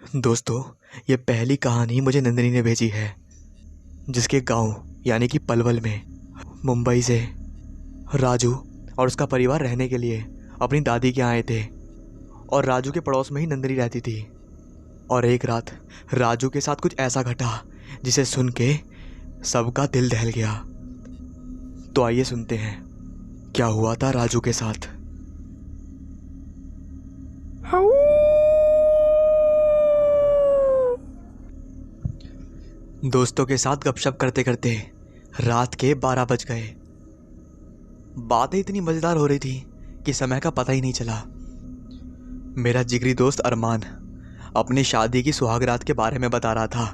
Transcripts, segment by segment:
दोस्तों, ये पहली कहानी मुझे नंदिनी ने भेजी है, जिसके गांव यानी कि पलवल में मुंबई से राजू और उसका परिवार रहने के लिए अपनी दादी के यहाँ आए थे। और राजू के पड़ोस में ही नंदिनी रहती थी। और एक रात राजू के साथ कुछ ऐसा घटा जिसे सुन के सबका दिल दहल गया। तो आइए सुनते हैं क्या हुआ था राजू के साथ। दोस्तों के साथ गपशप करते करते रात के 12 बज गए। बातें इतनी मज़ेदार हो रही थी कि समय का पता ही नहीं चला। मेरा जिगरी दोस्त अरमान अपनी शादी की सुहागरात के बारे में बता रहा था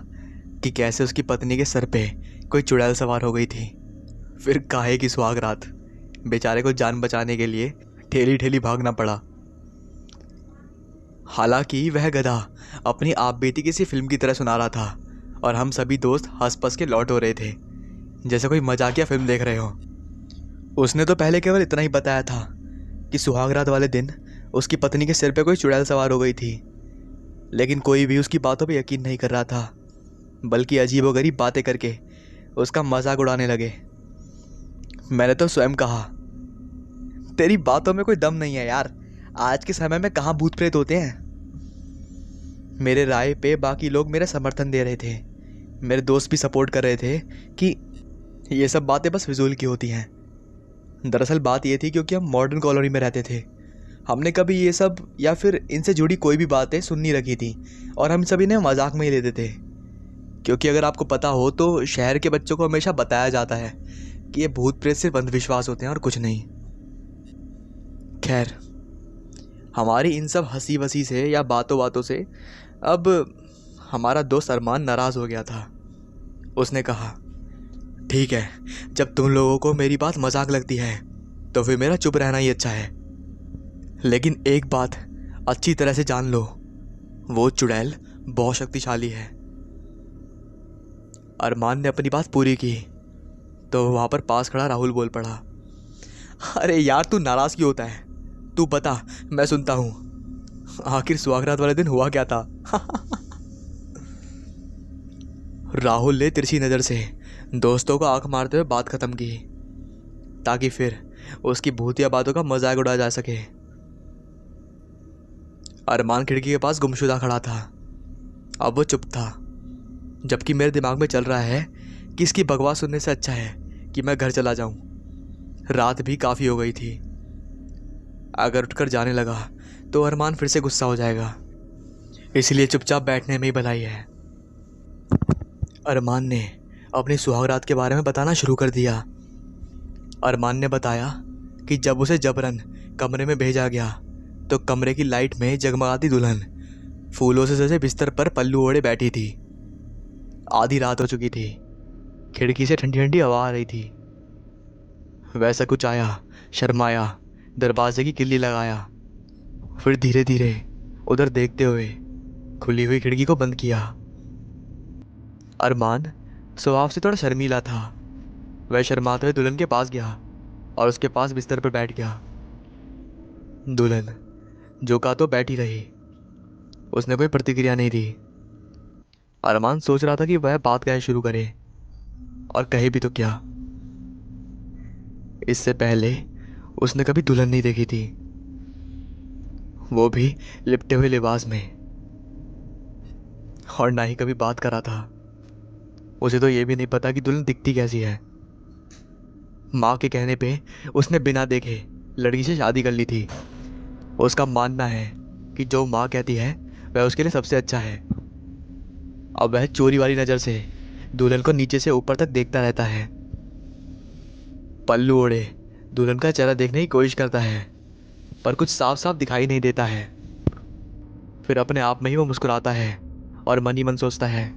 कि कैसे उसकी पत्नी के सर पे कोई चुड़ैल सवार हो गई थी। फिर काहे की सुहागरात, बेचारे को जान बचाने के लिए ठेली ठेली भागना पड़ा। हालांकि वह गधा अपनी आप बीती किसी फिल्म की तरह सुना रहा था और हम सभी दोस्त हंस पस के लौट हो रहे थे, जैसे कोई मजाकिया फिल्म देख रहे हो। उसने तो पहले केवल इतना ही बताया था कि सुहागरात वाले दिन उसकी पत्नी के सिर पे कोई चुड़ैल सवार हो गई थी, लेकिन कोई भी उसकी बातों पे यकीन नहीं कर रहा था, बल्कि अजीबोगरीब बातें करके उसका मजाक उड़ाने लगे। मैंने तो स्वयं कहा, तेरी बातों में कोई दम नहीं है यार, आज के समय में कहाँ भूत प्रेत होते हैं। मेरे राय पे बाकी लोग मेरा समर्थन दे रहे थे। मेरे दोस्त भी सपोर्ट कर रहे थे कि ये सब बातें बस फिजूल की होती हैं। दरअसल बात ये थी क्योंकि हम मॉडर्न कॉलोनी में रहते थे, हमने कभी ये सब या फिर इनसे जुड़ी कोई भी बातें सुन नहीं रखी थी और हम सभी ने मजाक में ही लेते थे। क्योंकि अगर आपको पता हो तो शहर के बच्चों को हमेशा बताया जाता है कि ये भूत प्रेत सिर्फ अंधविश्वास होते हैं और कुछ नहीं। खैर, हमारी इन सब हंसी वसी से या बातों बातों से अब हमारा दोस्त अरमान नाराज़ हो गया था। उसने कहा, ठीक है, जब तुम लोगों को मेरी बात मजाक लगती है तो फिर मेरा चुप रहना ही अच्छा है, लेकिन एक बात अच्छी तरह से जान लो, वो चुड़ैल बहुत शक्तिशाली है। अरमान ने अपनी बात पूरी की तो वहाँ पर पास खड़ा राहुल बोल पड़ा, अरे यार तू नाराज़ क्यों होता है, तू बता, मैं सुनता हूँ। आखिर सुहागरात वाले दिन हुआ क्या था? राहुल ने तिरछी नज़र से दोस्तों को आंख मारते हुए बात खत्म की ताकि फिर उसकी भूतिया बातों का मजाक उड़ाया जा सके। अरमान खिड़की के पास गुमशुदा खड़ा था। अब वो चुप था, जबकि मेरे दिमाग में चल रहा है कि इसकी बकवास सुनने से अच्छा है कि मैं घर चला जाऊं। रात भी काफ़ी हो गई थी। अगर उठकर जाने लगा तो अरमान फिर से गुस्सा हो जाएगा, इसलिए चुपचाप बैठने में ही भलाई है। अरमान ने अपनी सुहागरात के बारे में बताना शुरू कर दिया। अरमान ने बताया कि जब उसे जबरन कमरे में भेजा गया तो कमरे की लाइट में जगमगाती दुल्हन फूलों से सजे बिस्तर पर पल्लू ओढ़े बैठी थी। आधी रात हो चुकी थी, खिड़की से ठंडी ठंडी हवा आ रही थी। वैसा कुछ आया, शर्माया, दरवाजे की किल्ली लगाया, फिर धीरे धीरे उधर देखते हुए खुली हुई खिड़की को बंद किया। अरमान स्वभाव से थोड़ा शर्मीला था। वह शर्माते हुए दुल्हन के पास गया और उसके पास बिस्तर पर बैठ गया। दुल्हन जो कहा तो बैठी रही, उसने कोई प्रतिक्रिया नहीं दी। अरमान सोच रहा था कि वह बात कैसे शुरू करे और कहे भी तो क्या। इससे पहले उसने कभी दुल्हन नहीं देखी थी, वो भी लिपटे हुए लिबास में, और ना ही कभी बात करा था। उसे तो ये भी नहीं पता कि दुल्हन दिखती कैसी है। माँ के कहने पे उसने बिना देखे लड़की से शादी कर ली थी। उसका मानना है कि जो माँ कहती है वह उसके लिए सबसे अच्छा है। अब वह चोरी वाली नज़र से दुल्हन को नीचे से ऊपर तक देखता रहता है। पल्लू ओढ़े दुल्हन का चेहरा देखने की कोशिश करता है, पर कुछ साफ साफ दिखाई नहीं देता है। फिर अपने आप में ही वो मुस्कुराता है और मन ही मन सोचता है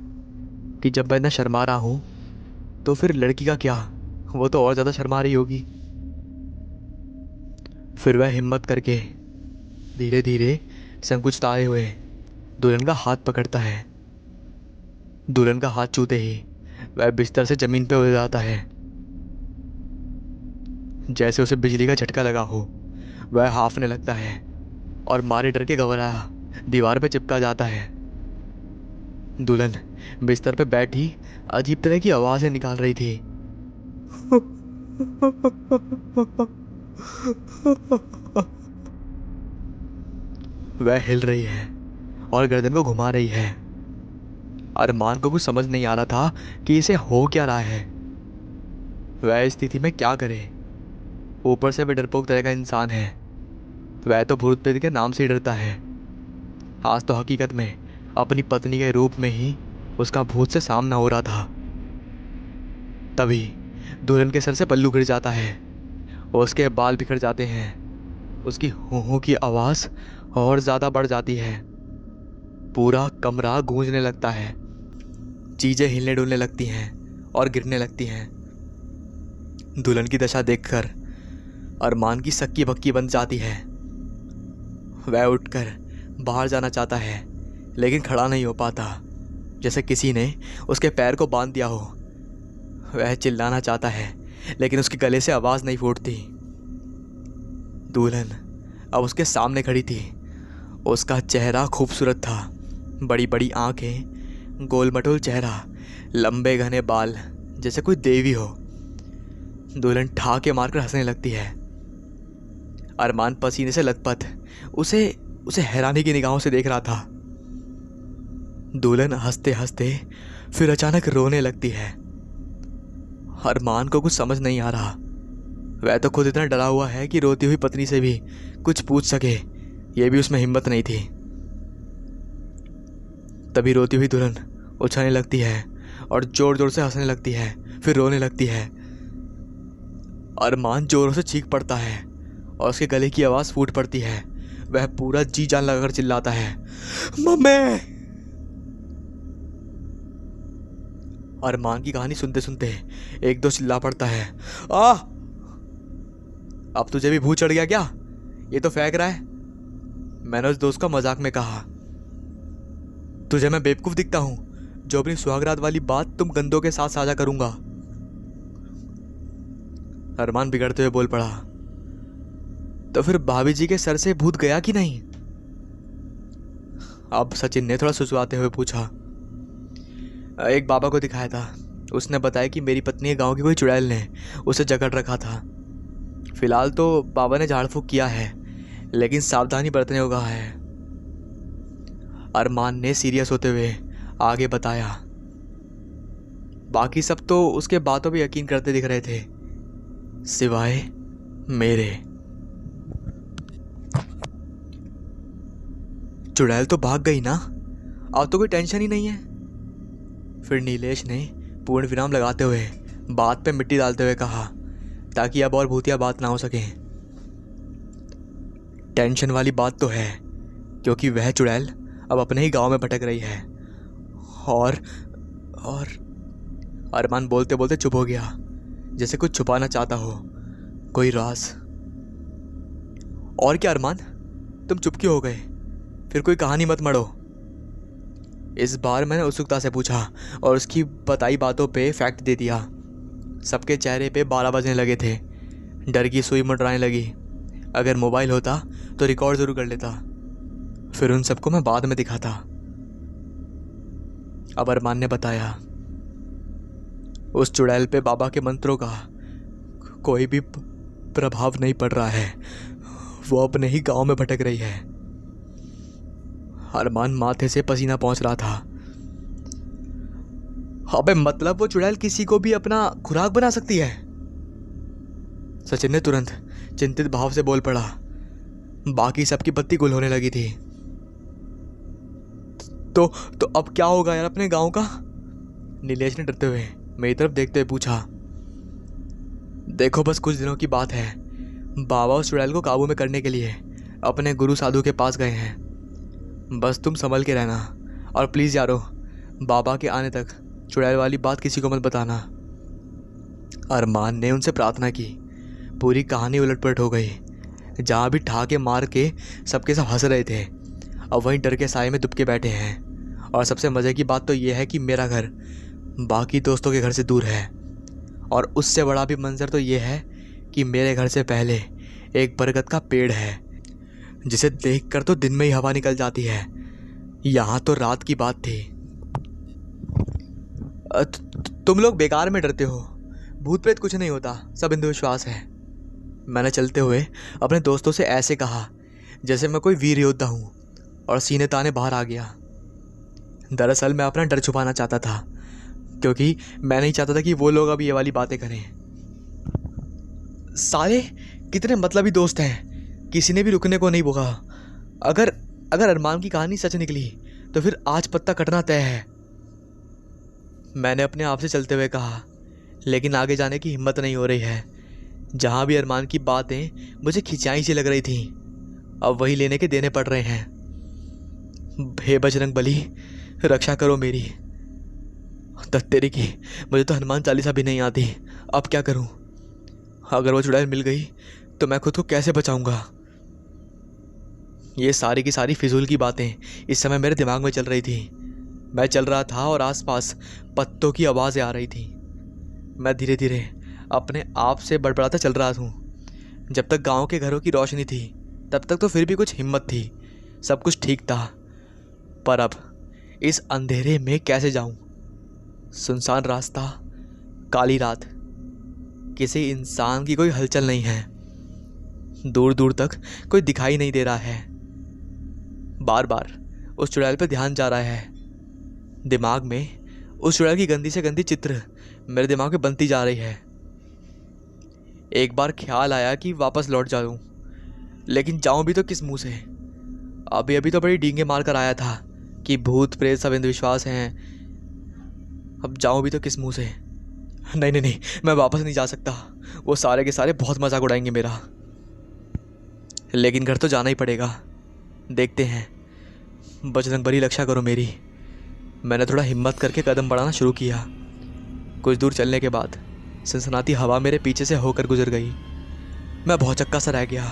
कि जब मैं इतना शर्मा रहा हूँ तो फिर लड़की का क्या, वो तो और ज़्यादा शर्मा रही होगी। फिर वह हिम्मत करके धीरे धीरे संकुचताए हुए दुल्हन का हाथ पकड़ता है। दुल्हन का हाथ छूते ही वह बिस्तर से जमीन पर उतर जाता है, जैसे उसे बिजली का झटका लगा हो। वह हांफने लगता है और मारे डर के घबराया दीवार पर चिपका जाता है। दुल्हन बिस्तर पे बैठी अजीब तरह की आवाज़ें निकाल रही थी। वह हिल रही है और गर्दन को घुमा रही है। अरमान को कुछ समझ नहीं आ रहा था कि इसे हो क्या रहा है। वह इस स्थिति में क्या करे। ऊपर से वह डरपोक तरह का इंसान है। वह तो भूत प्रेत के नाम से ही डरता है। आज तो हकीकत में अपनी पत्नी के रूप में ही उसका भूत से सामना हो रहा था। तभी दुल्हन के सर से पल्लू गिर जाता है और उसके बाल बिखर जाते हैं। उसकी हूँ की आवाज़ और ज़्यादा बढ़ जाती है। पूरा कमरा गूंजने लगता है। चीज़ें हिलने डुलने लगती हैं और गिरने लगती हैं। दुल्हन की दशा देखकर अरमान की सक्की बक्की बन जाती है। वह उठकर बाहर जाना चाहता है लेकिन खड़ा नहीं हो पाता, जैसे किसी ने उसके पैर को बांध दिया हो। वह चिल्लाना चाहता है लेकिन उसके गले से आवाज़ नहीं फूटती। दुल्हन अब उसके सामने खड़ी थी। उसका चेहरा खूबसूरत था। बड़ी बड़ी आंखें, गोल मटोल चेहरा, लंबे घने बाल, जैसे कोई देवी हो। दुल्हन ठाके मारकर हंसने लगती है। अरमान पसीने से लथपथ उसे हैरानी की निगाहों से देख रहा था। दुल्हन हंसते हंसते फिर अचानक रोने लगती है। अरमान को कुछ समझ नहीं आ रहा। वह तो खुद इतना डरा हुआ है कि रोती हुई पत्नी से भी कुछ पूछ सके यह भी उसमें हिम्मत नहीं थी। तभी रोती हुई दुल्हन उछलने लगती है और जोर जोर से हंसने लगती है, फिर रोने लगती है। अरमान जोरों से चीख पड़ता है और उसके गले की आवाज़ फूट पड़ती है। वह पूरा जी जान लगाकर चिल्लाता है, मम्मी। अरमान की कहानी सुनते सुनते एक दो चिल्ला पड़ता है, आ! अब तुझे भी भूत चढ़ गया क्या? ये तो फेंक रहा है। मैंने उस दोस्त का मजाक में कहा, तुझे मैं बेवकूफ दिखता हूं जो अपनी सुहागरात वाली बात तुम गंदों के साथ साझा करूंगा। अरमान बिगड़ते हुए बोल पड़ा, तो फिर भाभी जी के सर से भूत गया कि नहीं? अब सचिन ने थोड़ा सुसवाते हुए पूछा। एक बाबा को दिखाया था। उसने बताया कि मेरी पत्नी के गांव की कोई चुड़ैल ने उसे जकड़ रखा था। फिलहाल तो बाबा ने झाड़ फूक किया है लेकिन सावधानी बरतने को कहा है। अरमान ने सीरियस होते हुए आगे बताया। बाकी सब तो उसके बातों पे यकीन करते दिख रहे थे सिवाय मेरे। चुड़ैल तो भाग गई ना, अब तो कोई टेंशन ही नहीं है। फिर नीलेश ने पूर्ण विराम लगाते हुए बात पे मिट्टी डालते हुए कहा, ताकि अब और भूतिया बात ना हो सके। टेंशन वाली बात तो है क्योंकि वह चुड़ैल अब अपने ही गांव में भटक रही है। और अरमान बोलते बोलते चुप हो गया, जैसे कुछ छुपाना चाहता हो, कोई राज। और क्या अरमान, तुम चुप क्यों हो गए? फिर कोई कहानी मत मढ़ो। इस बार मैंने उत्सुकता से पूछा और उसकी बताई बातों पे फैक्ट दे दिया। सबके चेहरे पे 12 बजने लगे थे। डर की सुई मंडराने लगी। अगर मोबाइल होता तो रिकॉर्ड जरूर कर लेता, फिर उन सबको मैं बाद में दिखाता। अब अरमान ने बताया, उस चुड़ैल पे बाबा के मंत्रों का कोई भी प्रभाव नहीं पड़ रहा है। वो अपने ही गांव में भटक रही है। अरमान माथे से पसीना पहुंच रहा था। अबे मतलब वो चुड़ैल किसी को भी अपना खुराक बना सकती है? सचिन ने तुरंत चिंतित भाव से बोल पड़ा। बाकी सबकी बत्ती गुल होने लगी थी। तो अब क्या होगा यार अपने गांव का? नीलेश ने डरते हुए मेरी तरफ देखते हुए पूछा। देखो बस कुछ दिनों की बात है। बाबा उस चुड़ैल को काबू में करने के लिए अपने गुरु साधु के पास गए हैं। बस तुम संभल के रहना और प्लीज़ यारो, बाबा के आने तक चुड़ैल वाली बात किसी को मत बताना। अरमान ने उनसे प्रार्थना की। पूरी कहानी उलटपलट हो गई। जहाँ भी ठाके मार के सबके सब हंस रहे थे, अब वहीं डर के साए में दुबके बैठे हैं। और सबसे मज़े की बात तो यह है कि मेरा घर बाकी दोस्तों के घर से दूर है। और उससे बड़ा भी मंजर तो यह है कि मेरे घर से पहले एक बरगद का पेड़ है, जिसे देखकर तो दिन में ही हवा निकल जाती है। यहाँ तो रात की बात थी। तुम लोग बेकार में डरते हो। भूत प्रेत कुछ नहीं होता, सब अंधविश्वास है। मैंने चलते हुए अपने दोस्तों से ऐसे कहा जैसे मैं कोई वीर योद्धा हूँ, और सीने ताने बाहर आ गया। दरअसल मैं अपना डर छुपाना चाहता था, क्योंकि मैं नहीं चाहता था कि वो लोग अब ये वाली बातें करें। साले कितने मतलबी दोस्त हैं, किसी ने भी रुकने को नहीं बोला। अगर अगर अरमान की कहानी सच निकली तो फिर आज पत्ता कटना तय है, मैंने अपने आप से चलते हुए कहा। लेकिन आगे जाने की हिम्मत नहीं हो रही है। जहाँ भी अरमान की बातें मुझे खिंचाई सी लग रही थी, अब वही लेने के देने पड़ रहे हैं। हे बजरंग बली, रक्षा करो मेरी। तेरी की, मुझे तो हनुमान चालीसा भी नहीं आती, अब क्या करूं? अगर वो चुड़ैल मिल गई तो मैं खुद को कैसे बचाऊंगा? ये सारी की सारी फिजूल की बातें इस समय मेरे दिमाग में चल रही थी। मैं चल रहा था और आसपास पत्तों की आवाज़ें आ रही थी। मैं धीरे धीरे अपने आप से बड़बड़ाता चल रहा हूँ। जब तक गांव के घरों की रोशनी थी तब तक तो फिर भी कुछ हिम्मत थी, सब कुछ ठीक था। पर अब इस अंधेरे में कैसे जाऊं? सुनसान रास्ता, काली रात, किसी इंसान की कोई हलचल नहीं है। दूर दूर तक कोई दिखाई नहीं दे रहा है। बार बार उस चुड़ैल पर ध्यान जा रहा है। दिमाग में उस चुड़ैल की गंदी से गंदी चित्र मेरे दिमाग में बनती जा रही है। एक बार ख्याल आया कि वापस लौट जाऊं, लेकिन जाऊं भी तो किस मुंह से? अभी अभी तो बड़ी डींगे मार कर आया था कि भूत प्रेत सब अंधविश्वास हैं। अब जाऊं भी तो किस मुंह से? नहीं नहीं नहीं, मैं वापस नहीं जा सकता। वो सारे के सारे बहुत मजाक उड़ाएंगे मेरा। लेकिन घर तो जाना ही पड़ेगा। देखते हैं, बजरंग बली रक्षा करो मेरी। मैंने थोड़ा हिम्मत करके कदम बढ़ाना शुरू किया। कुछ दूर चलने के बाद सनसनाती हवा मेरे पीछे से होकर गुजर गई। मैं बहुत चक्का सा रह गया,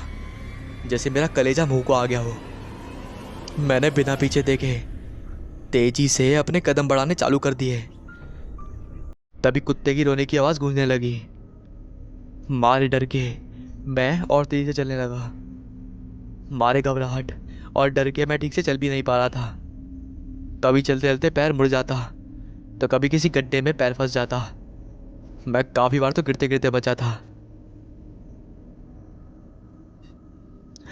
जैसे मेरा कलेजा मुंह को आ गया हो। मैंने बिना पीछे देखे तेजी से अपने कदम बढ़ाने चालू कर दिए। तभी कुत्ते की रोने की आवाज़ गूंजने लगी। मारे डर के मैं और तेजी से चलने लगा। मारे घबराहट और डर के मैं ठीक से चल भी नहीं पा रहा था। कभी चलते चलते पैर मुड़ जाता तो कभी किसी गड्ढे में पैर फंस जाता। मैं काफी बार तो गिरते गिरते बचा था,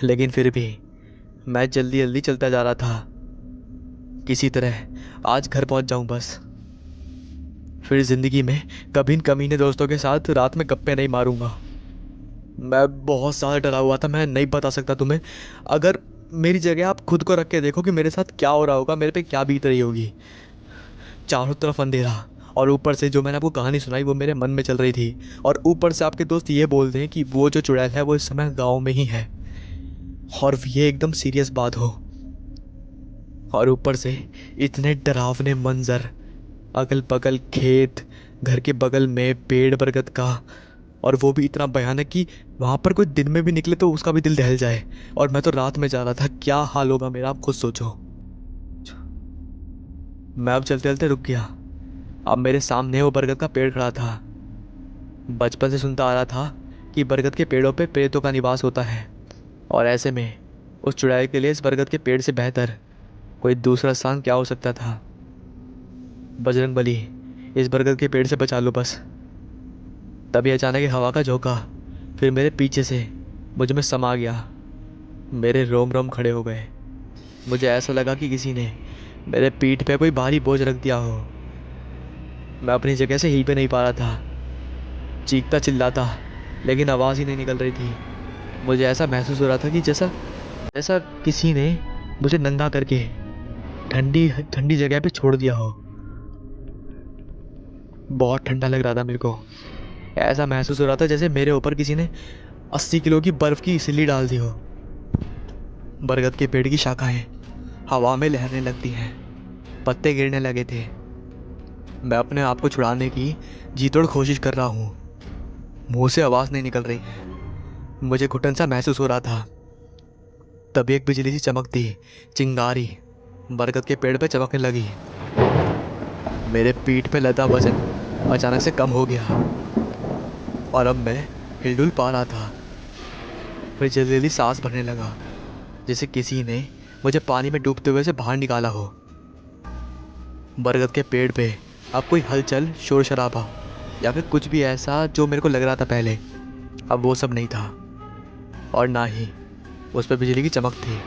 लेकिन फिर भी मैं जल्दी जल्दी चलता जा रहा था। किसी तरह आज घर पहुंच जाऊं बस। फिर जिंदगी में कभी न कमीने दोस्तों के साथ रात में गप्पे नहीं मारूंगा। मैं बहुत ज़्यादा डरा हुआ था, मैं नहीं बता सकता तुम्हें। अगर मेरी जगह आप खुद को रख के देखो कि मेरे साथ क्या हो रहा होगा, मेरे पे क्या बीत रही होगी। चारों तरफ अंधेरा, और ऊपर से जो मैंने आपको कहानी सुनाई वो मेरे मन में चल रही थी, और ऊपर से आपके दोस्त ये बोलते हैं कि वो जो चुड़ैल है वो इस समय गांव में ही है, और ये एकदम सीरियस बात हो। और ऊपर से इतने डरावने मंजर, अगल बगल खेत, घर के बगल में पेड़ बरगद का, और वो भी इतना भयानक कि वहाँ पर कोई दिन में भी निकले तो उसका भी दिल दहल जाए। और मैं तो रात में जा रहा था, क्या हाल होगा मेरा आप खुद सोचो। मैं अब चलते चलते रुक गया। अब मेरे सामने वो बरगद का पेड़ खड़ा था। बचपन से सुनता आ रहा था कि बरगद के पेड़ों पे प्रेतों का निवास होता है, और ऐसे में उस चुड़ैल के लिए इस बरगद के पेड़ से बेहतर कोई दूसरा स्थान क्या हो सकता था। बजरंग बली, इस बरगद के पेड़ से बचा लो बस। तभी अचानक एक हवा का झोंका फिर मेरे पीछे से मुझ में समा गया। मेरे रोम रोम खड़े हो गए। मुझे ऐसा लगा कि किसी ने मेरे पीठ पे कोई भारी बोझ रख दिया हो। मैं अपनी जगह से हिल पे नहीं पा रहा था, चीखता चिल्लाता, लेकिन आवाज़ ही नहीं निकल रही थी। मुझे ऐसा महसूस हो रहा था कि जैसा जैसा किसी ने मुझे नंगा करके ठंडी ठंडी जगह पे छोड़ दिया हो। बहुत ठंडा लग रहा था मेरे को। ऐसा महसूस हो रहा था जैसे मेरे ऊपर किसी ने 80 किलो की बर्फ़ की सिल्ली डाल दी हो। बरगद के पेड़ की शाखाएं हवा में लहरने लगती हैं, पत्ते गिरने लगे थे। मैं अपने आप को छुड़ाने की जी तोड़ कोशिश कर रहा हूँ, मुंह से आवाज़ नहीं निकल रही है। मुझे घुटन सा महसूस हो रहा था। तभी एक बिजली सी चमकती चिंगारी बरगद के पेड़ पे चमकने लगी। मेरे पीठ पे लदा वजन अचानक से कम हो गया, और अब मैं हिलडुल पा रहा था। फिर जल्दी जल्दी सांस भरने लगा, जैसे किसी ने मुझे पानी में डूबते हुए से बाहर निकाला हो। बरगद के पेड़ पे अब कोई हलचल, शोर शराबा या फिर कुछ भी ऐसा जो मेरे को लग रहा था पहले, अब वो सब नहीं था। और ना ही उस पर बिजली की चमक थी।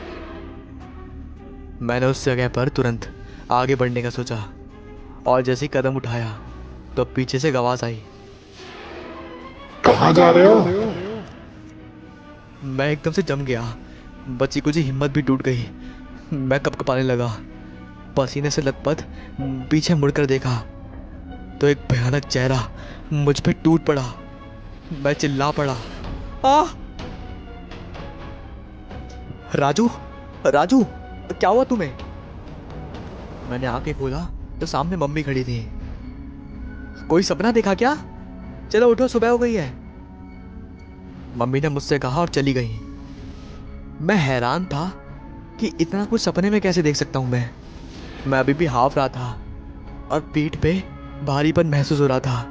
मैंने उस जगह पर तुरंत आगे बढ़ने का सोचा और जैसे ही कदम उठाया तो पीछे से आवाज आई। कहाँ जा रहे हो? मैं एकदम से जम गया। बची कुछ हिम्मत भी टूट गई। मैं कपकपाने लगा, पसीने से लथपथ। पीछे मुड़कर देखा तो एक भयानक चेहरा मुझ पे टूट पड़ा। मैं चिल्ला पड़ा, आ! राजू, राजू, क्या हुआ तुम्हें? मैंने आंखें खोला तो सामने मम्मी खड़ी थी। कोई सपना देखा क्या? चलो उठो, सुबह हो गई है, मम्मी ने मुझसे कहा और चली गई। मैं हैरान था कि इतना कुछ सपने में कैसे देख सकता हूं मैं अभी भी हाफ रहा था और पीठ पे भारीपन महसूस हो रहा था।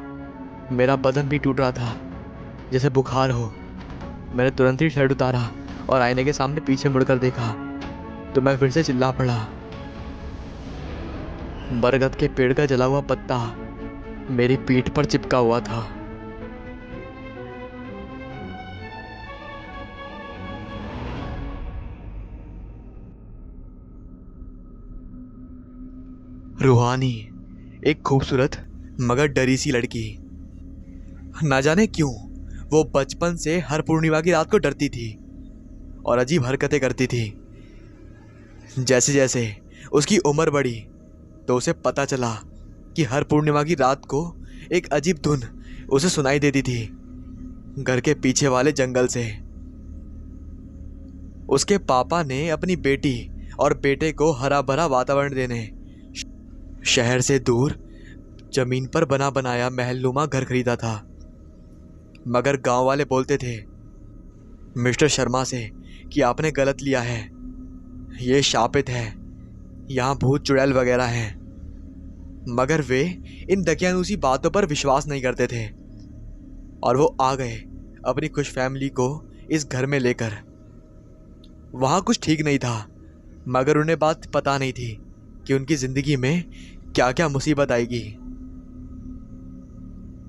मेरा बदन भी टूट रहा था जैसे बुखार हो। मैंने तुरंत ही शर्ट उतारा और आईने के सामने पीछे मुड़कर देखा तो मैं फिर से चिल्ला पड़ा। बरगद के पेड़ का जला हुआ पत्ता मेरी पीठ पर चिपका हुआ था। रूहानी, एक खूबसूरत मगर डरी सी लड़की। ना जाने क्यों वो बचपन से हर पूर्णिमा की रात को डरती थी और अजीब हरकतें करती थी। जैसे जैसे उसकी उम्र बढ़ी तो उसे पता चला कि हर पूर्णिमा की रात को एक अजीब धुन उसे सुनाई देती थी घर के पीछे वाले जंगल से। उसके पापा ने अपनी बेटी और बेटे को हरा भरा वातावरण देने शहर से दूर जमीन पर बना बनाया महलनुमा घर खरीदा था। मगर गांव वाले बोलते थे मिस्टर शर्मा से कि आपने गलत लिया है, ये शापित है, यहाँ भूत चुड़ैल वगैरह हैं। मगर वे इन दकियानूसी बातों पर विश्वास नहीं करते थे और वो आ गए अपनी खुश फैमिली को इस घर में लेकर। वहाँ कुछ ठीक नहीं था मगर उन्हें बात पता नहीं थी कि उनकी जिंदगी में क्या क्या मुसीबत आएगी।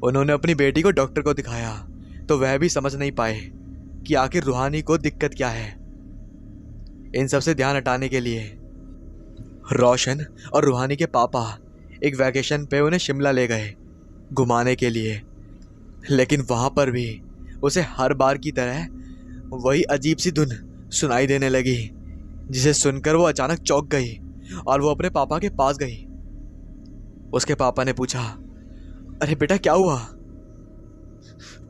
उन्होंने अपनी बेटी को डॉक्टर को दिखाया तो वह भी समझ नहीं पाए कि आखिर रूहानी को दिक्कत क्या है। इन सब से ध्यान हटाने के लिए रोशन और रूहानी के पापा एक वैकेशन पे उन्हें शिमला ले गए घुमाने के लिए। लेकिन वहां पर भी उसे हर बार की तरह वही अजीब सी धुन सुनाई देने लगी जिसे सुनकर वो अचानक चौंक गई और वो अपने पापा के पास गई। उसके पापा ने पूछा, अरे बेटा क्या हुआ?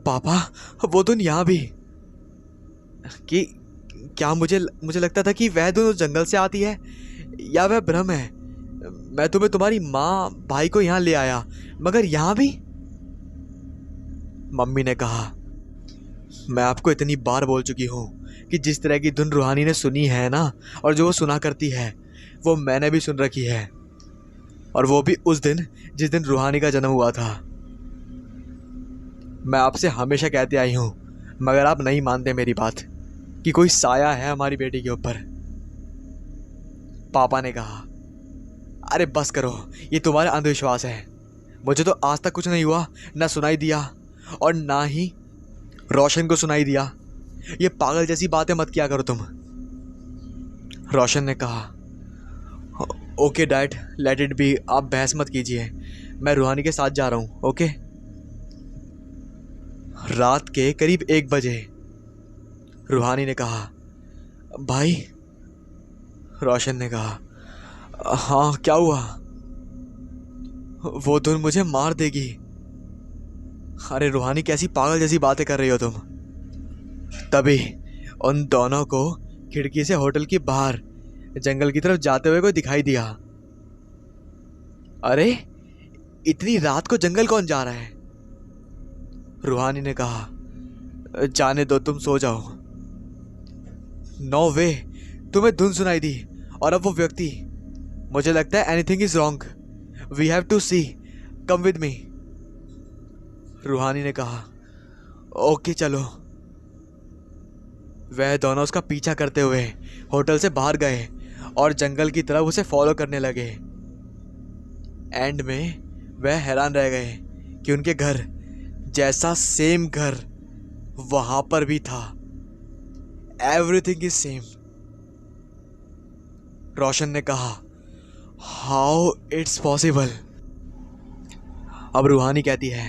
पापा, वो धुन यहाँ भी कि क्या मुझे लगता था कि वह धुन उस जंगल से आती है या वह भ्रम है। मैं तुम्हें तुम्हारी माँ भाई को यहाँ ले आया मगर यहाँ भी। मम्मी ने कहा, मैं आपको इतनी बार बोल चुकी हूँ कि जिस तरह की धुन रूहानी ने सुनी है ना और जो वो सुना करती है वो मैंने भी सुन रखी है, और वो भी उस दिन जिस दिन रूहानी का जन्म हुआ था। मैं आपसे हमेशा कहते आई हूँ मगर आप नहीं मानते मेरी बात कि कोई साया है हमारी बेटी के ऊपर। पापा ने कहा, अरे बस करो, ये तुम्हारा अंधविश्वास है। मुझे तो आज तक कुछ नहीं हुआ, ना सुनाई दिया और ना ही रोशन को सुनाई दिया। ये पागल जैसी बातें मत किया करो तुम। रोशन ने कहा, okay dad, let it be, आप बहस मत कीजिए, मैं रूहानी के साथ जा रहा हूँ, ओके। रात के करीब 1 बजे रूहानी ने कहा, भाई। रोशन ने कहा, हाँ क्या हुआ? वो धुन मुझे मार देगी। अरे रूहानी, कैसी पागल जैसी बातें कर रही हो तुम। तभी उन दोनों को खिड़की से होटल के बाहर जंगल की तरफ जाते हुए कोई दिखाई दिया। अरे इतनी रात को जंगल कौन जा रहा है? रूहानी ने कहा, जाने दो, तुम सो जाओ। नो वे, तुम्हें धुन सुनाई दी और अब वो व्यक्ति। मुझे लगता है anything is wrong, we have to see, come with me. Roohani ने कहा, ओके चलो। वह दोनों उसका पीछा करते हुए होटल से बाहर गए और जंगल की तरफ उसे फॉलो करने लगे। एंड में वह हैरान रह गए कि उनके घर जैसा सेम घर वहां पर भी था। Everything is same. रोशन ने कहा, हाउ इट्स पॉसिबल। अब रूहानी कहती है,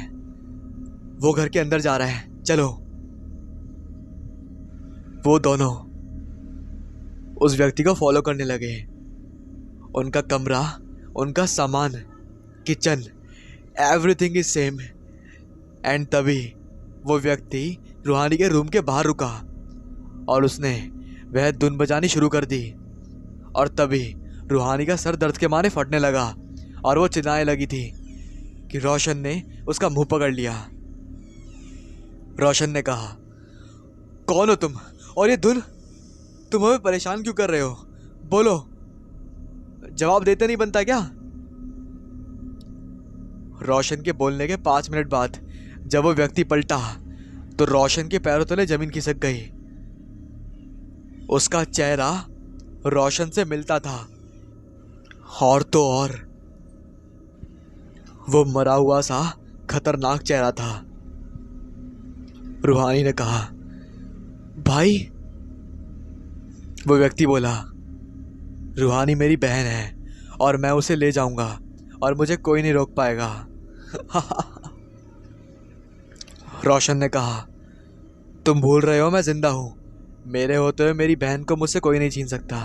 वो घर के अंदर जा रहा है, चलो। वो दोनों उस व्यक्ति को फॉलो करने लगे। उनका कमरा, उनका सामान, kitchen, everything is same. And तभी वो व्यक्ति रूहानी के रूम के बाहर रुका और उसने वह धुन बजानी शुरू कर दी। और तभी रूहानी का सर दर्द के मारे फटने लगा और वो चिल्लाने लगी थी कि रोशन ने उसका मुंह पकड़ लिया। रोशन ने कहा, कौन हो तुम और ये धुन? तुम हमें परेशान क्यों कर रहे हो? बोलो, जवाब देते नहीं बनता क्या? रोशन के बोलने के 5 मिनट बाद जब वो व्यक्ति पलटा तो रोशन के पैरों तले जमीन खिसक गई। उसका चेहरा रोशन से मिलता था, और तो और वो मरा हुआ सा खतरनाक चेहरा था। रूहानी ने कहा, भाई। वो व्यक्ति बोला, रूहानी मेरी बहन है और मैं उसे ले जाऊंगा और मुझे कोई नहीं रोक पाएगा। रोशन ने कहा, तुम भूल रहे हो मैं जिंदा हूं। मेरे होते हुए मेरी बहन को मुझसे कोई नहीं छीन सकता।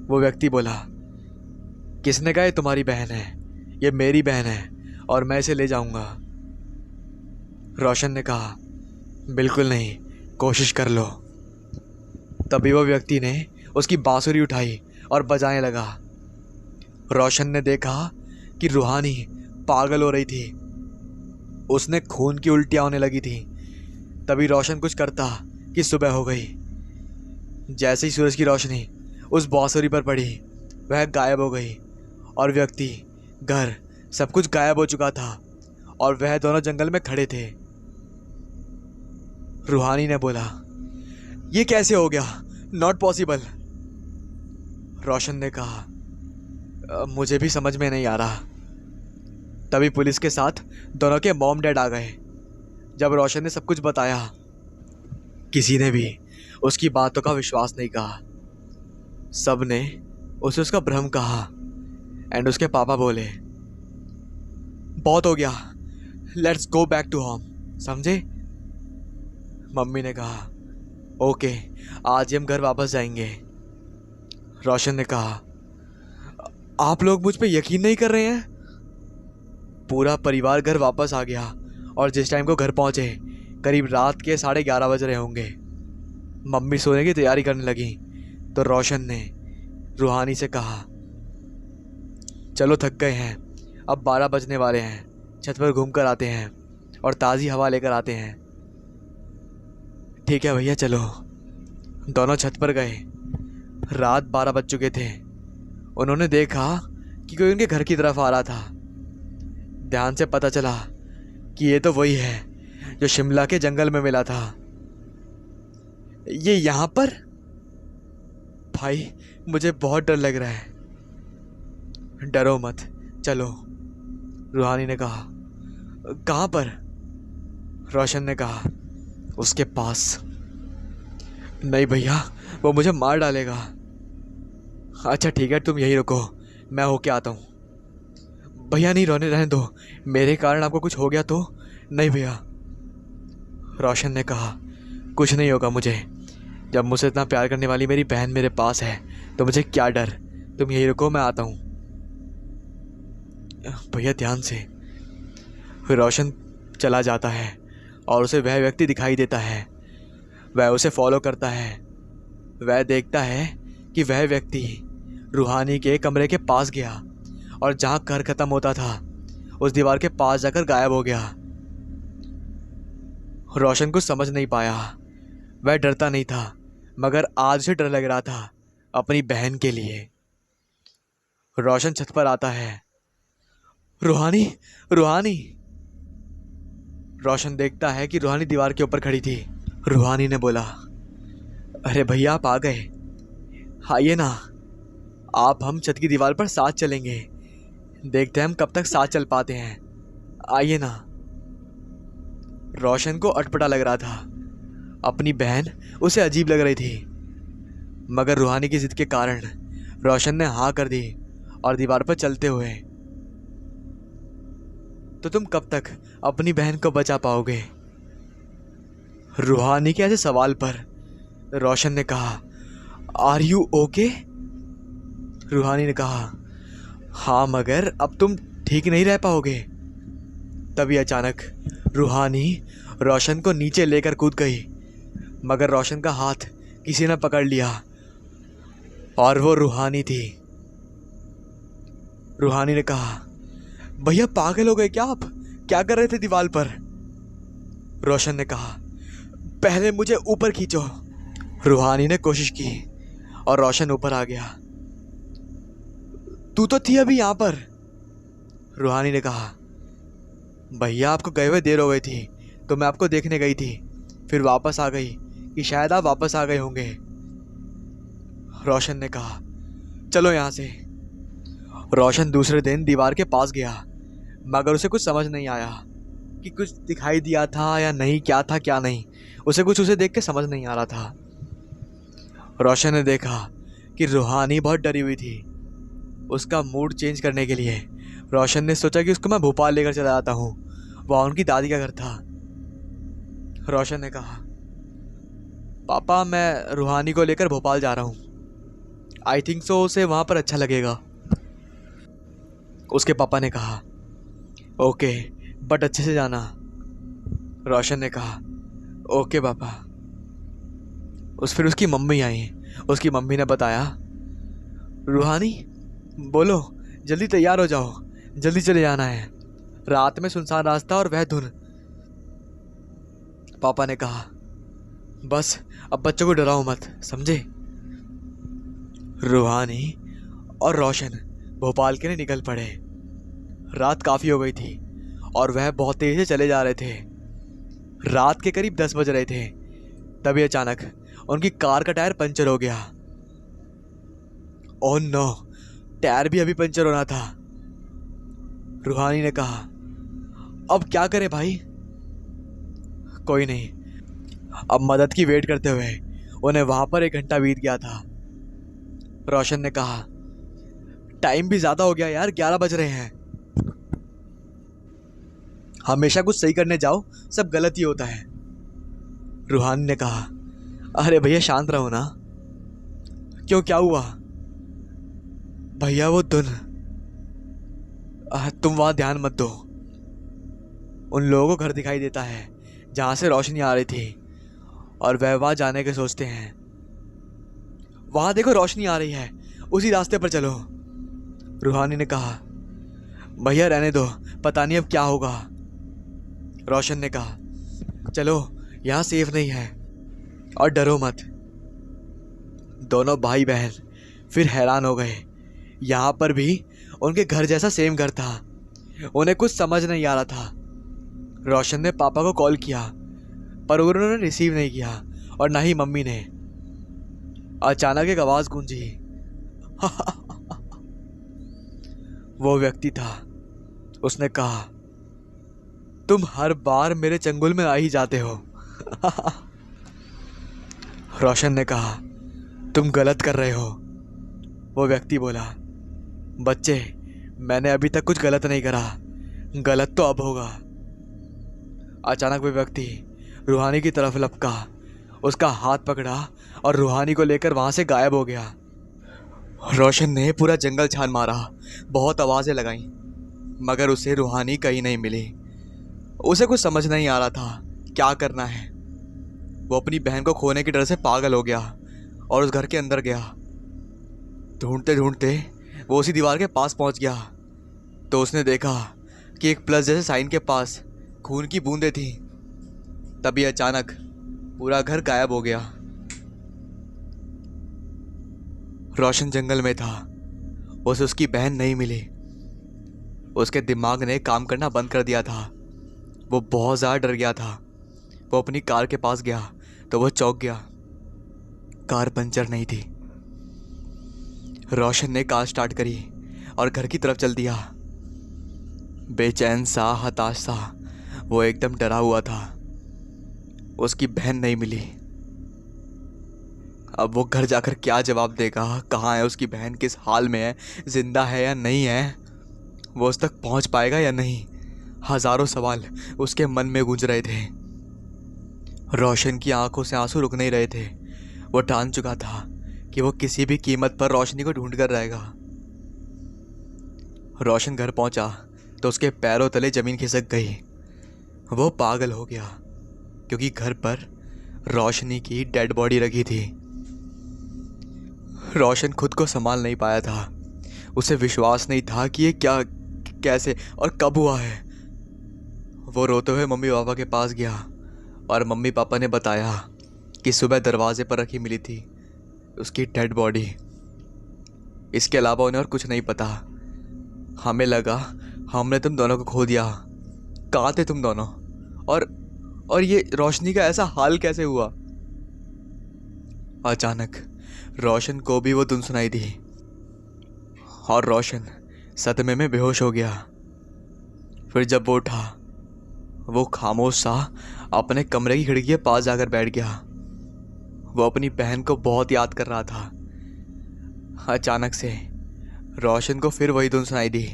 वो व्यक्ति बोला, किसने कहा ये तुम्हारी बहन है? ये मेरी बहन है और मैं इसे ले जाऊंगा। रोशन ने कहा, बिल्कुल नहीं, कोशिश कर लो। तभी वो व्यक्ति ने उसकी बांसुरी उठाई और बजाने लगा। रोशन ने देखा कि रूहानी पागल हो रही थी। उसने खून की उल्टियां होने लगी थी। तभी रोशन कुछ करता कि सुबह हो गई। जैसे ही सूरज की रोशनी उस बांसुरी पर पड़ी, वह गायब हो गई और व्यक्ति, घर, सब कुछ गायब हो चुका था और वह दोनों जंगल में खड़े थे। रूहानी ने बोला, ये कैसे हो गया? Not possible. रोशन ने कहा, मुझे भी समझ में नहीं आ रहा। तभी पुलिस के साथ दोनों के मॉम डैड आ गए। जब रोशन ने सब कुछ बताया, किसी ने भी उसकी बातों का विश्वास नहीं कहा। सब ने उसे उसका भ्रम कहा। एंड उसके पापा बोले, बहुत हो गया, let's go back to home, समझे? मम्मी ने कहा, ओके, आज ही हम घर वापस जाएंगे। रोशन ने कहा, आप लोग मुझ पे यकीन नहीं कर रहे हैं? पूरा परिवार घर वापस आ गया और जिस टाइम को घर पहुंचे करीब रात के 11:30 बज रहे होंगे। मम्मी सोने की तैयारी करने लगी तो रोशन ने रूहानी से कहा, चलो थक गए हैं, अब 12 बजने वाले हैं, छत पर घूम कर आते हैं और ताज़ी हवा लेकर आते हैं। ठीक है भैया, चलो। दोनों छत पर गए। रात 12 बज चुके थे। उन्होंने देखा कि कोई उनके घर की तरफ आ रहा था। ध्यान से पता चला कि ये तो वही है जो शिमला के जंगल में मिला था। ये यहाँ पर? भाई, मुझे बहुत डर लग रहा है। डरो मत, चलो, रूहानी ने कहा। कहाँ पर? रोशन ने कहा, उसके पास। नहीं भैया, वो मुझे मार डालेगा। अच्छा ठीक है, तुम यहीं रुको, मैं होके आता हूँ। भैया नहीं, रोने रहने दो, मेरे कारण आपको कुछ हो गया तो? नहीं भैया। रोशन ने कहा, कुछ नहीं होगा मुझे। जब मुझसे इतना प्यार करने वाली मेरी बहन मेरे पास है तो मुझे क्या डर। तुम यहीं रुको, मैं आता हूँ। भैया ध्यान से। फिर रोशन चला जाता है और उसे वह व्यक्ति दिखाई देता है। वह उसे फॉलो करता है। वह देखता है कि वह व्यक्ति रूहानी के कमरे के पास गया और जहाँ घर ख़त्म होता था उस दीवार के पास जाकर गायब हो गया। रोशन कुछ समझ नहीं पाया। वह डरता नहीं था, मगर आज उसे डर लग रहा था अपनी बहन के लिए। रोशन छत पर आता है। रूहानी, रूहानी। रोशन देखता है कि रूहानी दीवार के ऊपर खड़ी थी। रूहानी ने बोला, अरे भैया, आप आ गए, आइए ना, आप हम छत की दीवार पर साथ चलेंगे। देखते हैं हम कब तक साथ चल पाते हैं। आइए ना। रोशन को अटपटा लग रहा था। अपनी बहन उसे अजीब लग रही थी, मगर रूहानी की जिद के कारण रोशन ने हाँ कर दी और दीवार पर चलते हुए। तो तुम कब तक अपनी बहन को बचा पाओगे? रूहानी के ऐसे सवाल पर रोशन ने कहा, आर यू ओके? रूहानी ने कहा, हाँ, मगर अब तुम ठीक नहीं रह पाओगे। तभी अचानक रूहानी रोशन को नीचे लेकर कूद गई, मगर रोशन का हाथ किसी ने पकड़ लिया और वो रूहानी थी। रूहानी ने कहा, भैया पागल हो गए क्या आप? क्या कर रहे थे दीवार पर? रोशन ने कहा, पहले मुझे ऊपर खींचो। रूहानी ने कोशिश की और रोशन ऊपर आ गया। तू तो थी अभी यहां पर। रूहानी ने कहा, भैया आपको गए हुए देर हो गई थी तो मैं आपको देखने गई थी, फिर वापस आ गई कि शायद आप वापस आ गए होंगे। रोशन ने कहा, चलो यहां से। रोशन दूसरे दिन दीवार के पास गया, मगर उसे कुछ समझ नहीं आया कि कुछ दिखाई दिया था या नहीं, क्या था क्या नहीं। उसे देख के समझ नहीं आ रहा था। रोशन ने देखा कि रूहानी बहुत डरी हुई थी। उसका मूड चेंज करने के लिए रोशन ने सोचा कि उसको मैं भोपाल लेकर चला जाता हूँ, वहाँ उनकी दादी का घर था। रोशन ने कहा, पापा मैं रूहानी को लेकर भोपाल जा रहा हूँ, आई थिंक सो उसे वहाँ पर अच्छा लगेगा। उसके पापा ने कहा, ओके, बट अच्छे से जाना। रोशन ने कहा, ओके पापा। फिर उसकी मम्मी आई। उसकी मम्मी ने बताया, रूहानी बोलो, जल्दी तैयार हो जाओ, जल्दी चले जाना है, रात में सुनसान रास्ता और वह धुन। पापा ने कहा, बस अब बच्चों को डराओ मत, समझे? रूहानी और रोशन भोपाल के लिए निकल पड़े। रात काफ़ी हो गई थी और वह बहुत तेज़ी से चले जा रहे थे। रात के करीब 10 बज रहे थे। तभी अचानक उनकी कार का टायर पंचर हो गया। ओह नो, टायर भी अभी पंचर होना था। रूहानी ने कहा, अब क्या करें भाई? कोई नहीं। अब मदद की वेट करते हुए उन्हें वहां पर 1 घंटा बीत गया था। रोशन ने कहा, टाइम भी ज्यादा हो गया यार, 11 बज रहे हैं। हमेशा कुछ सही करने जाओ सब गलत ही होता है। रूहानी ने कहा, अरे भैया शांत रहो ना। क्यों, क्या हुआ? भैया वो धुन, तुम वहां ध्यान मत दो। उन लोगों को घर दिखाई देता है जहां से रोशनी आ रही थी और वह वहां जाने के सोचते हैं। वहां देखो रोशनी आ रही है, उसी रास्ते पर चलो। रूहानी ने कहा, भैया रहने दो, पता नहीं अब क्या होगा। रोशन ने कहा, चलो यहाँ सेफ नहीं है और डरो मत। दोनों भाई बहन फिर हैरान हो गए। यहाँ पर भी उनके घर जैसा सेम घर था। उन्हें कुछ समझ नहीं आ रहा था। रोशन ने पापा को कॉल किया पर उन्होंने रिसीव नहीं किया और ना ही मम्मी ने। अचानक एक आवाज गूंजी। वो व्यक्ति था। उसने कहा, तुम हर बार मेरे चंगुल में आ ही जाते हो। रोशन ने कहा, तुम गलत कर रहे हो। वो व्यक्ति बोला, बच्चे मैंने अभी तक कुछ गलत नहीं करा, गलत तो अब होगा। अचानक वो व्यक्ति रूहानी की तरफ लपका, उसका हाथ पकड़ा और रूहानी को लेकर वहां से गायब हो गया। रोशन ने पूरा जंगल छान मारा, बहुत आवाजें लगाई, मगर उसे रूहानी कहीं नहीं मिली। उसे कुछ समझ नहीं आ रहा था क्या करना है। वो अपनी बहन को खोने के डर से पागल हो गया और उस घर के अंदर गया। ढूंढते ढूंढते वो उसी दीवार के पास पहुंच गया तो उसने देखा कि एक प्लस जैसे साइन के पास खून की बूंदें थी। तभी अचानक पूरा घर गायब हो गया। रोशन जंगल में था, उसे उसकी बहन नहीं मिली। उसके दिमाग ने काम करना बंद कर दिया था। वो बहुत ज़्यादा डर गया था। वो अपनी कार के पास गया तो वो चौंक गया। कार पंचर नहीं थी। रोशन ने कार स्टार्ट करी और घर की तरफ चल दिया। बेचैन सा, हताश सा, वो एकदम डरा हुआ था। उसकी बहन नहीं मिली। अब वो घर जाकर क्या जवाब देगा? कहाँ है उसकी बहन? किस हाल में है? जिंदा है या नहीं है? वो उस तक पहुंच पाएगा या नहीं? हजारों सवाल उसके मन में गूंज रहे थे। रोशन की आंखों से आंसू रुक नहीं रहे थे। वो ठान चुका था कि वो किसी भी कीमत पर रोशनी को ढूंढ कर रहेगा। रोशन घर पहुंचा तो उसके पैरों तले जमीन खिसक गई। वो पागल हो गया क्योंकि घर पर रोशनी की डेड बॉडी रखी थी। रोशन खुद को संभाल नहीं पाया था। उसे विश्वास नहीं था कि ये क्या, कैसे और कब हुआ है। वो रोते हुए मम्मी पापा के पास गया और मम्मी पापा ने बताया कि सुबह दरवाजे पर रखी मिली थी उसकी डेड बॉडी। इसके अलावा उन्हें और कुछ नहीं पता। हमें लगा हमने तुम दोनों को खो दिया। कहाँ थे तुम दोनों? और ये रोशनी का ऐसा हाल कैसे हुआ? अचानक रोशन को भी वो धुन सुनाई दी और रोशन सदमे में बेहोश हो गया। फिर जब वो उठा, वो खामोश सा अपने कमरे की खिड़की के पास जाकर बैठ गया। वो अपनी बहन को बहुत याद कर रहा था। अचानक से रोशन को फिर वही धुन सुनाई दी।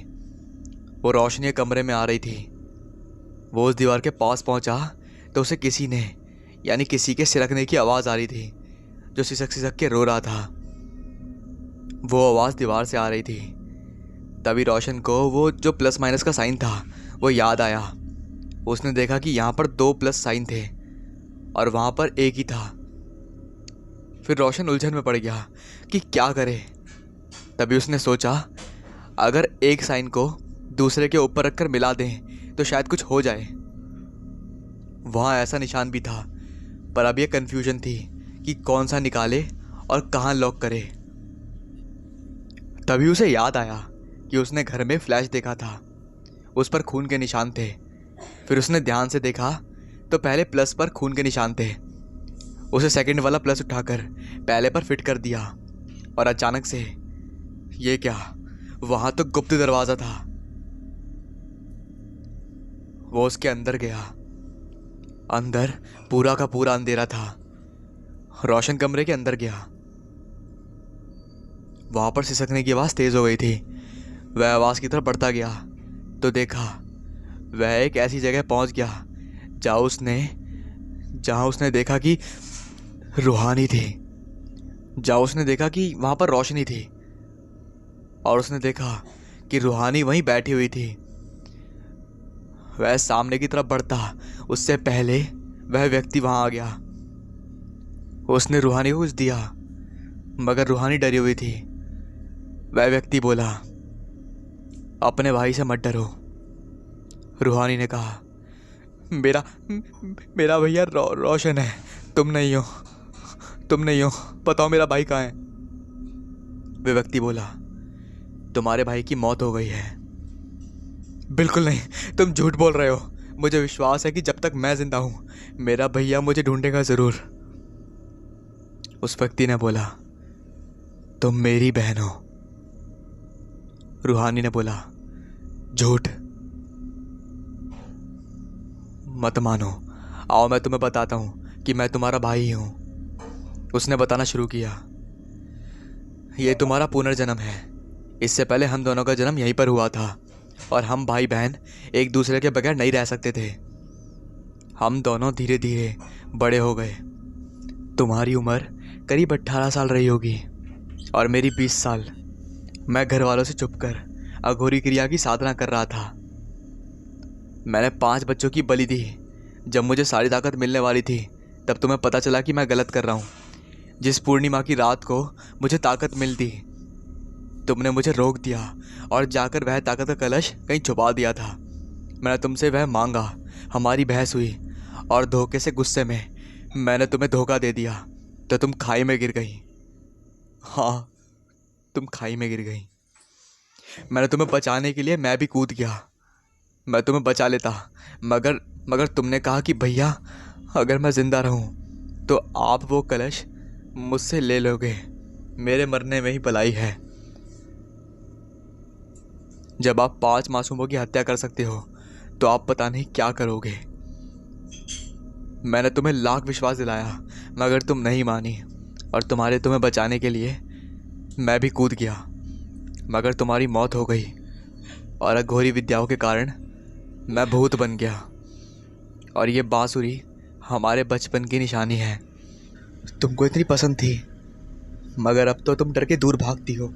वो रोशनी के कमरे में आ रही थी। वो उस दीवार के पास पहुंचा तो उसे किसी के सिरकने की आवाज़ आ रही थी, जो सिसक सिसक के रो रहा था। वो आवाज़ दीवार से आ रही थी। तभी रोशन को वो जो प्लस माइनस का साइन था वो याद आया। उसने देखा कि यहाँ पर 2 प्लस साइन थे और वहाँ पर एक ही था। फिर रोशन उलझन में पड़ गया कि क्या करे। तभी उसने सोचा, अगर एक साइन को दूसरे के ऊपर रखकर मिला दें तो शायद कुछ हो जाए। वहाँ ऐसा निशान भी था, पर अब यह कन्फ्यूजन थी कि कौन सा निकाले और कहाँ लॉक करे। तभी उसे याद आया कि उसने घर में फ्लैश देखा था। उस पर खून के निशान थे। फिर उसने ध्यान से देखा तो पहले प्लस पर खून के निशान थे। उसे सेकंड वाला प्लस उठाकर पहले पर फिट कर दिया और अचानक से ये क्या, वहां तो गुप्त दरवाजा था। वो उसके अंदर गया। अंदर पूरा का पूरा अंधेरा था। रोशन कमरे के अंदर गया। वहां पर सिसकने की आवाज तेज हो गई थी। वह आवाज की तरफ बढ़ता गया तो देखा वह एक ऐसी जगह पहुंच गया जहां उसने देखा कि रूहानी थी। जहां उसने देखा कि वहां पर रोशनी थी और उसने देखा कि रूहानी वहीं बैठी हुई थी। वह सामने की तरफ बढ़ता उससे पहले वह व्यक्ति वहां आ गया। उसने रूहानी को कुछ दिया मगर रूहानी डरी हुई थी। वह व्यक्ति बोला, अपने भाई से मत डरो। रूहानी ने कहा, मेरा भैया रोशन है, तुम नहीं हो। बताओ मेरा भाई कहाँ है? वह व्यक्ति बोला, तुम्हारे भाई की मौत हो गई है। बिल्कुल नहीं, तुम झूठ बोल रहे हो। मुझे विश्वास है कि जब तक मैं जिंदा हूं मेरा भैया मुझे ढूंढेगा जरूर। उस व्यक्ति ने बोला, तुम मेरी बहन हो। रूहानी ने बोला, झूठ मत मानो, आओ मैं तुम्हें बताता हूं कि मैं तुम्हारा भाई हूं। उसने बताना शुरू किया, यह तुम्हारा पुनर्जन्म है। इससे पहले हम दोनों का जन्म यहीं पर हुआ था और हम भाई बहन एक दूसरे के बगैर नहीं रह सकते थे। हम दोनों धीरे धीरे बड़े हो गए। तुम्हारी उम्र करीब 18 साल रही होगी और मेरी 20 साल। मैं घर वालों से छुपकर अघोरी क्रिया की साधना कर रहा था। मैंने 5 बच्चों की बलि दी। जब मुझे सारी ताकत मिलने वाली थी तब तुम्हें पता चला कि मैं गलत कर रहा हूँ। जिस पूर्णिमा की रात को मुझे ताकत मिलती, तुमने मुझे रोक दिया और जाकर वह ताकत का कलश कहीं छुपा दिया था। मैंने तुमसे वह मांगा, हमारी बहस हुई और धोखे से गुस्से में मैंने तुम्हें धोखा दे दिया तो तुम खाई में गिर गई। हाँ, तुम खाई में गिर गई। मैंने तुम्हें बचाने के लिए मैं भी कूद गया। मैं तुम्हें बचा लेता मगर तुमने कहा कि भैया अगर मैं जिंदा रहूं तो आप वो कलश मुझसे ले लोगे। मेरे मरने में ही भलाई है। जब आप 5 मासूमों की हत्या कर सकते हो तो आप पता नहीं क्या करोगे। मैंने तुम्हें लाख विश्वास दिलाया मगर तुम नहीं मानी, और तुम्हें बचाने के लिए मैं भी कूद गया, मगर तुम्हारी मौत हो गई और अघोरी विद्याओं के कारण मैं भूत बन गया। और ये बांसुरी हमारे बचपन की निशानी है। तुमको इतनी पसंद थी मगर अब तो तुम डर के दूर भागती हो।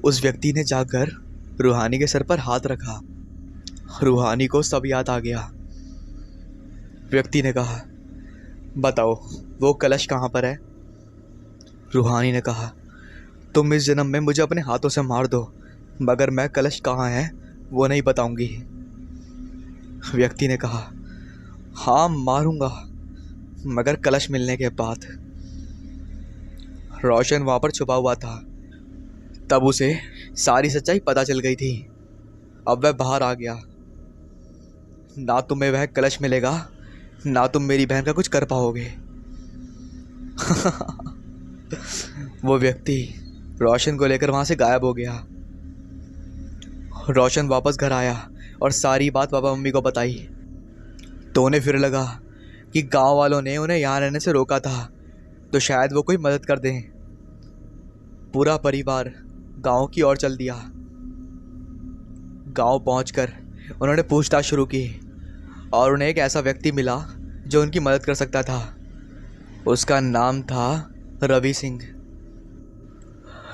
उस व्यक्ति ने जाकर रूहानी के सर पर हाथ रखा। रूहानी को सब याद आ गया। व्यक्ति ने कहा, बताओ वो कलश कहाँ पर है? रूहानी ने कहा, तुम इस जन्म में मुझे अपने हाथों से मार दो मगर मैं कलश कहाँ है वो नहीं बताऊंगी। व्यक्ति ने कहा, हाँ मारूंगा मगर कलश मिलने के बाद। रोशन वहां पर छुपा हुआ था। तब उसे सारी सच्चाई पता चल गई थी। अब वह बाहर आ गया। ना तुम्हें वह कलश मिलेगा, ना तुम मेरी बहन का कुछ कर पाओगे। वो व्यक्ति रोशन को लेकर वहां से गायब हो गया। रोशन वापस घर आया और सारी बात पापा मम्मी को बताई। तो उन्हें फिर लगा कि गांव वालों ने उन्हें यहाँ रहने से रोका था तो शायद वो कोई मदद कर दें। पूरा परिवार गांव की ओर चल दिया। गांव पहुंचकर उन्होंने पूछताछ शुरू की और उन्हें एक ऐसा व्यक्ति मिला जो उनकी मदद कर सकता था। उसका नाम था रवि सिंह।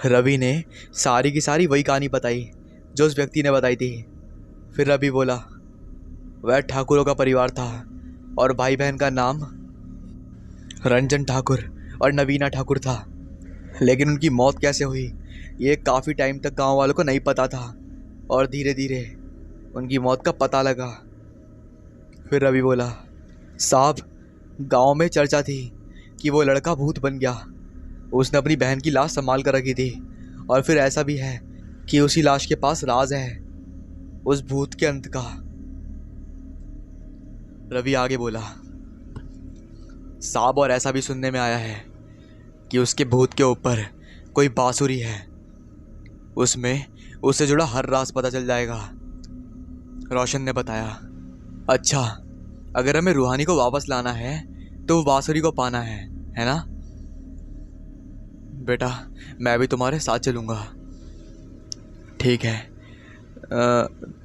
रवि ने सारी की सारी वही कहानी बताई जो उस व्यक्ति ने बताई थी। फिर रवि बोला, वह ठाकुरों का परिवार था और भाई बहन का नाम रंजन ठाकुर और नवीना ठाकुर था। लेकिन उनकी मौत कैसे हुई ये काफ़ी टाइम तक गांव वालों को नहीं पता था और धीरे धीरे उनकी मौत का पता लगा। फिर रवि बोला, साहब गांव में चर्चा थी कि वो लड़का भूत बन गया। उसने अपनी बहन की लाश संभाल कर रखी थी और फिर ऐसा भी है कि उसी लाश के पास राज है उस भूत के अंत का। रवि आगे बोला, साहब और ऐसा भी सुनने में आया है कि उसके भूत के ऊपर कोई बांसुरी है। उसमें उससे जुड़ा हर राज पता चल जाएगा। रोशन ने बताया, अच्छा अगर हमें रूहानी को वापस लाना है तो वो बांसुरी को पाना है ना? बेटा मैं भी तुम्हारे साथ चलूँगा। ठीक है,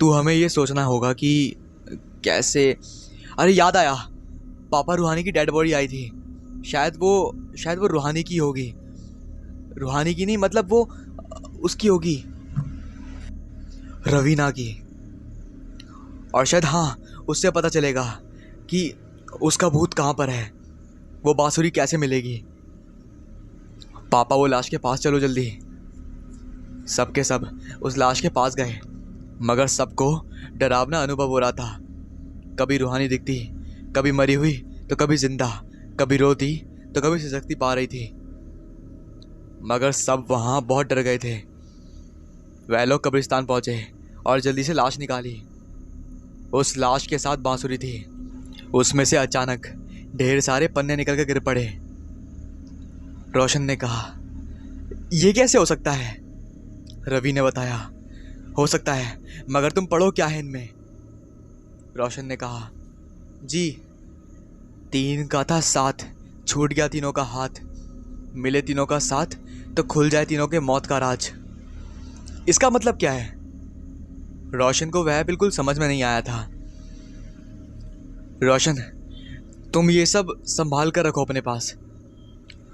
तू हमें ये सोचना होगा कि कैसे। अरे याद आया, पापा रूहानी की डेड बॉडी आई थी। शायद वो रूहानी की होगी। रूहानी की नहीं, मतलब वो उसकी होगी, रवीना की। और शायद हाँ, उससे पता चलेगा कि उसका भूत कहाँ पर है, वो बांसुरी कैसे मिलेगी। पापा वो लाश के पास चलो जल्दी। सबके सब उस लाश के पास गए मगर सबको डरावना अनुभव हो रहा था। कभी रूहानी दिखती, कभी मरी हुई तो कभी जिंदा, कभी रोती तो कभी सिसकती पा रही थी। मगर सब वहाँ बहुत डर गए थे। वह लोग कब्रिस्तान पहुँचे और जल्दी से लाश निकाली। उस लाश के साथ बांसुरी थी। उसमें से अचानक ढेर सारे पन्ने निकल कर गिर पड़े। रोशन ने कहा, यह कैसे हो सकता है? रवि ने बताया, हो सकता है मगर तुम पढ़ो क्या है इनमें। रोशन ने कहा, जी 3 का था 7, छूट गया तीनों का हाथ, मिले तीनों का साथ तो खुल जाए तीनों के मौत का राज। इसका मतलब क्या है? रोशन को वह बिल्कुल समझ में नहीं आया था। रोशन तुम ये सब संभाल कर रखो अपने पास।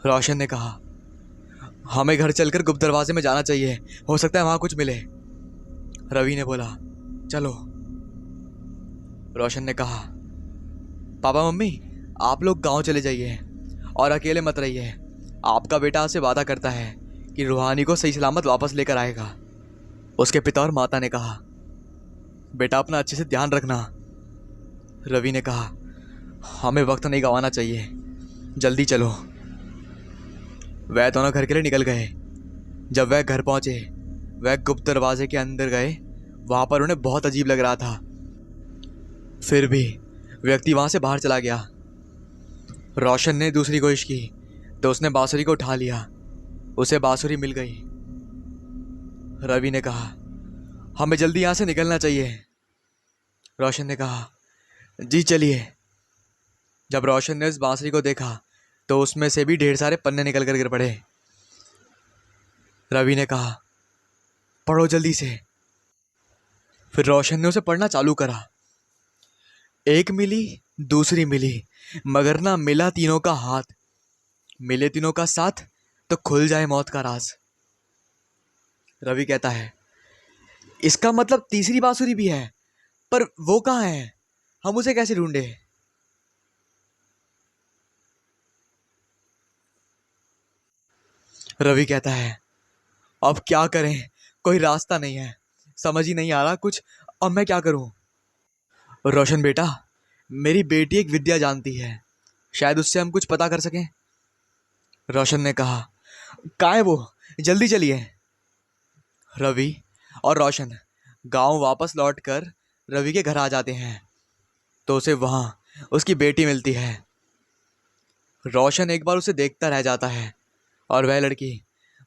रोशन ने कहा, हमें घर चलकर गुप्त दरवाजे में जाना चाहिए, हो सकता है वहां कुछ मिले। रवि ने बोला, चलो। रोशन ने कहा, पापा मम्मी आप लोग गांव चले जाइए और अकेले मत रहिए। आपका बेटा आपसे वादा करता है कि रूहानी को सही सलामत वापस लेकर आएगा। उसके पिता और माता ने कहा, बेटा अपना अच्छे से ध्यान रखना। रवि ने कहा, हमें वक्त नहीं गंवाना चाहिए, जल्दी चलो। वह दोनों घर के लिए निकल गए। जब वह घर पहुंचे, वह गुप्त दरवाजे के अंदर गए। वहां पर उन्हें बहुत अजीब लग रहा था। फिर भी व्यक्ति वहां से बाहर चला गया। रोशन ने दूसरी कोशिश की तो उसने बांसुरी को उठा लिया। उसे बांसुरी मिल गई। रवि ने कहा, हमें जल्दी यहाँ से निकलना चाहिए। रोशन ने कहा, जी चलिए। जब रोशन ने उस बांसुरी को देखा तो उसमें से भी ढेर सारे पन्ने निकल कर गिर पड़े। रवि ने कहा, पढ़ो जल्दी से। फिर रोशन ने उसे पढ़ना चालू करा। एक मिली, दूसरी मिली, मगर ना मिला तीनों का हाथ, मिले तीनों का साथ तो खुल जाए मौत का राज। रवि कहता है, इसका मतलब तीसरी बांसुरी भी है, पर वो कहाँ है? हम उसे कैसे ढूंढे? रवि कहता है, अब क्या करें, कोई रास्ता नहीं है, समझ ही नहीं आ रहा कुछ, अब मैं क्या करूं? रोशन बेटा, मेरी बेटी एक विद्या जानती है, शायद उससे हम कुछ पता कर सकें। रोशन ने कहा, कहाँ है वो, जल्दी चलिए। रवि और रोशन गांव वापस लौटकर रवि के घर आ जाते हैं तो उसे वहां उसकी बेटी मिलती है। रोशन एक बार उसे देखता रह जाता है और वह लड़की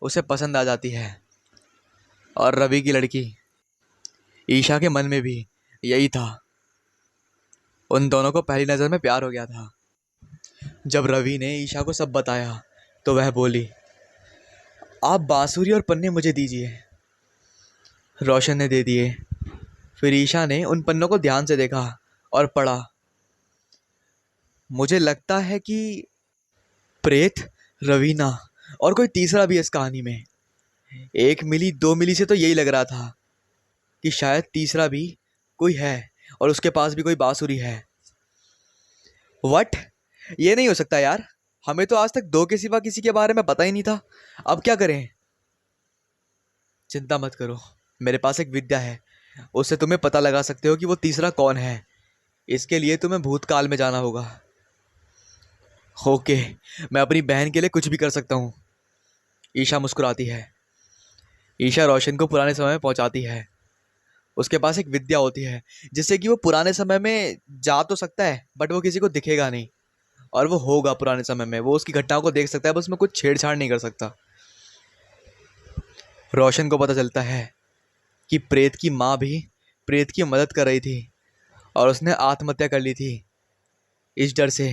उसे पसंद आ जाती है। और रवि की लड़की ईशा के मन में भी यही था। उन दोनों को पहली नज़र में प्यार हो गया था। जब रवि ने ईशा को सब बताया तो वह बोली, आप बांसुरी और पन्ने मुझे दीजिए। रोशन ने दे दिए। फिर ईशा ने उन पन्नों को ध्यान से देखा और पढ़ा। मुझे लगता है कि प्रेत, रवीना और कोई तीसरा भी इस कहानी में। एक मिली दो मिली से तो यही लग रहा था कि शायद तीसरा भी कोई है और उसके पास भी कोई बांसुरी है। वट, ये नहीं हो सकता यार, हमें तो आज तक दो के सिवा किसी के बारे में पता ही नहीं था। अब क्या करें? चिंता मत करो, मेरे पास एक विद्या है, उससे तुम्हें पता लगा सकते हो कि वो तीसरा कौन है। इसके लिए तुम्हें भूतकाल में जाना होगा। ओके, मैं अपनी बहन के लिए कुछ भी कर सकता हूँ। ईशा मुस्कुराती है। ईशा रोशन को पुराने समय में पहुंचाती है। उसके पास एक विद्या होती है जिससे कि वो पुराने समय में जा तो सकता है बट वो किसी को दिखेगा नहीं, और वो होगा पुराने समय में, वो उसकी घटनाओं को देख सकता है, बस उसमें कुछ छेड़छाड़ नहीं कर सकता। रोशन को पता चलता है कि प्रेत की माँ भी प्रेत की मदद कर रही थी और उसने आत्महत्या कर ली थी इस डर से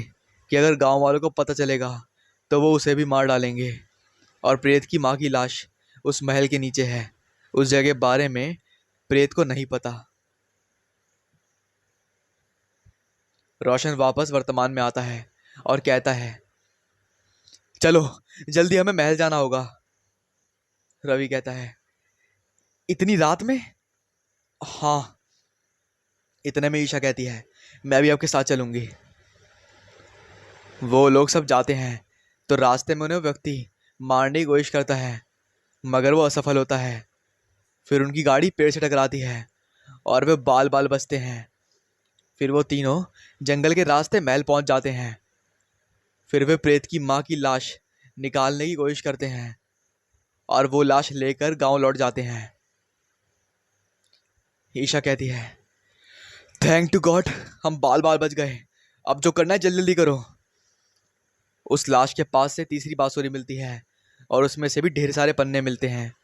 कि अगर गांव वालों को पता चलेगा तो वो उसे भी मार डालेंगे। और प्रेत की माँ की लाश उस महल के नीचे है। उस जगह के बारे में प्रेत को नहीं पता। रोशन वापस वर्तमान में आता है और कहता है, चलो जल्दी, हमें महल जाना होगा। रवि कहता है, इतनी रात में? हाँ। इतने में ईशा कहती है, मैं भी आपके साथ चलूंगी। वो लोग सब जाते हैं तो रास्ते में उन्हें व्यक्ति मारने की कोशिश करता है मगर वो असफल होता है। फिर उनकी गाड़ी पेड़ से टकराती है और वे बाल बाल बचते हैं। फिर वो तीनों जंगल के रास्ते महल पहुंच जाते हैं। फिर वे प्रेत की माँ की लाश निकालने की कोशिश करते हैं और वो लाश लेकर गांव लौट जाते हैं। ईशा कहती है, थैंक टू गॉड, हम बाल बाल बच गए। अब जो करना है जल्दी जल्दी करो। उस लाश के पास से तीसरी बांसुरी मिलती है और उसमें से भी ढेर सारे पन्ने मिलते हैं।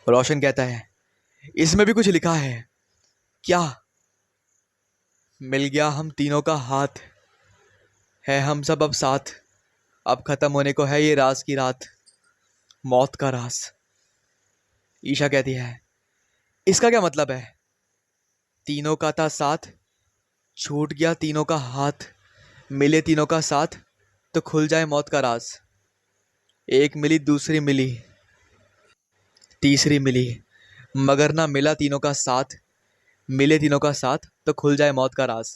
रोशन कहता है, इसमें भी कुछ लिखा है। क्या? मिल गया हम तीनों का हाथ, है हम सब अब साथ, अब खत्म होने को है ये राज की रात, मौत का राज। ईशा कहती है, इसका क्या मतलब है? तीनों का था साथ, छूट गया तीनों का हाथ, मिले तीनों का साथ तो खुल जाए मौत का राज। एक मिली, दूसरी मिली, तीसरी मिली, मगर ना मिला तीनों का साथ, मिले तीनों का साथ तो खुल जाए मौत का राज।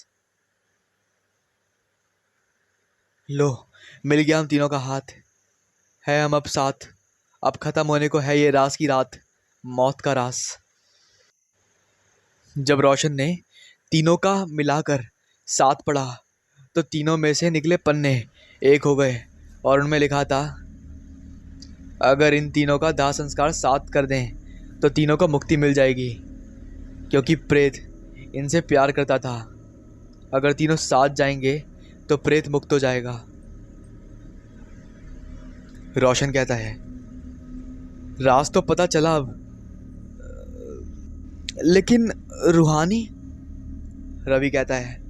लो, मिल गया हम तीनों का हाथ, है हम अब साथ, अब खत्म होने को है ये राज की रात, मौत का राज। जब रोशन ने तीनों का मिलाकर साथ पढ़ा तो तीनों में से निकले पन्ने एक हो गए और उनमें लिखा था, अगर इन तीनों का दाह संस्कार साथ कर दें तो तीनों को मुक्ति मिल जाएगी, क्योंकि प्रेत इनसे प्यार करता था। अगर तीनों साथ जाएंगे तो प्रेत मुक्त हो जाएगा। रोशन कहता है, राज तो पता चला अब, लेकिन रूहानी, रवि कहता है,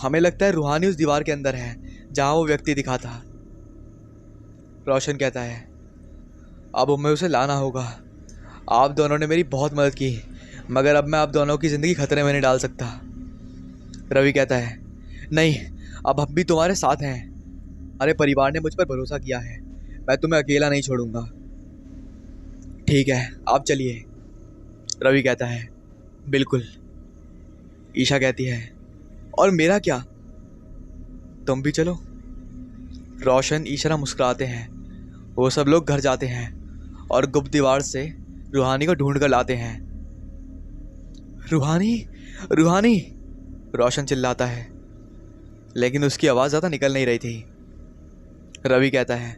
हमें लगता है रूहानी उस दीवार के अंदर है जहां वो व्यक्ति दिखा था। रोशन कहता है, अब हमें उसे लाना होगा। आप दोनों ने मेरी बहुत मदद की, मगर अब मैं आप दोनों की ज़िंदगी खतरे में नहीं डाल सकता। रवि कहता है, नहीं, अब हम भी तुम्हारे साथ हैं। हमारे परिवार ने मुझ पर भरोसा किया है, मैं तुम्हें अकेला नहीं छोड़ूंगा। ठीक है, आप चलिए। रवि कहता है, बिल्कुल। ईशा कहती है, और मेरा क्या, तुम भी चलो। रोशन, ईशा मुस्कुराते हैं। वो सब लोग घर जाते हैं और गुप्त दीवार से रूहानी को ढूंढ कर लाते हैं। रूहानी, रूहानी, रोशन चिल्लाता है, लेकिन उसकी आवाज़ ज़्यादा निकल नहीं रही थी। रवि कहता है,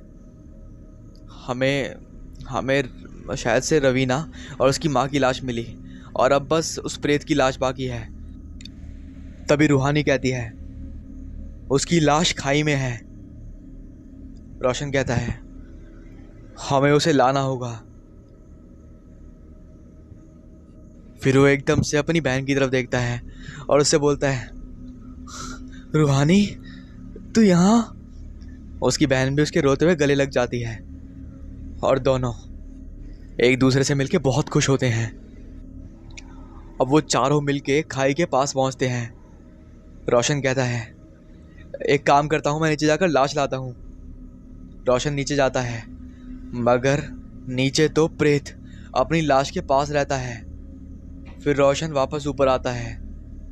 हमें हमें शायद से रवीना और उसकी माँ की लाश मिली, और अब बस उस प्रेत की लाश बाकी है। तभी रूहानी कहती है, उसकी लाश खाई में है। रोशन कहता है, हमें उसे लाना होगा। फिर वो एकदम से अपनी बहन की तरफ देखता है और उससे बोलता है, रूहानी, तू यहाँ। उसकी बहन भी उसके रोते हुए गले लग जाती है और दोनों एक दूसरे से मिलके बहुत खुश होते हैं। अब वो चारों मिलके खाई के पास पहुंचते हैं। रोशन कहता है, एक काम करता हूँ, मैं नीचे जाकर लाश लाता हूँ। रोशन नीचे जाता है, मगर नीचे तो प्रेत अपनी लाश के पास रहता है। फिर रोशन वापस ऊपर आता है।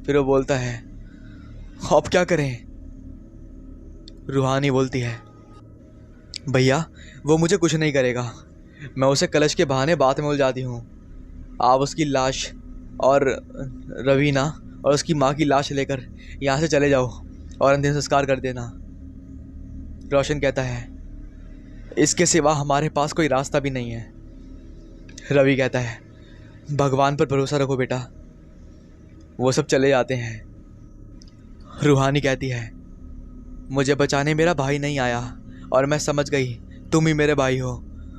फिर वो बोलता है, अब क्या करें। रूहानी बोलती है, भैया, वो मुझे कुछ नहीं करेगा, मैं उसे कलश के बहाने बात में उलझाती हूँ। आप उसकी लाश और रवीना और उसकी माँ की लाश लेकर यहाँ से चले जाओ और अंतिम संस्कार कर देना। रोशन कहता है, इसके सिवा हमारे पास कोई रास्ता भी नहीं है। रवि कहता है, भगवान पर भरोसा रखो बेटा। वो सब चले जाते हैं। रूहानी कहती है, मुझे बचाने मेरा भाई नहीं आया, और मैं समझ गई तुम ही मेरे भाई हो,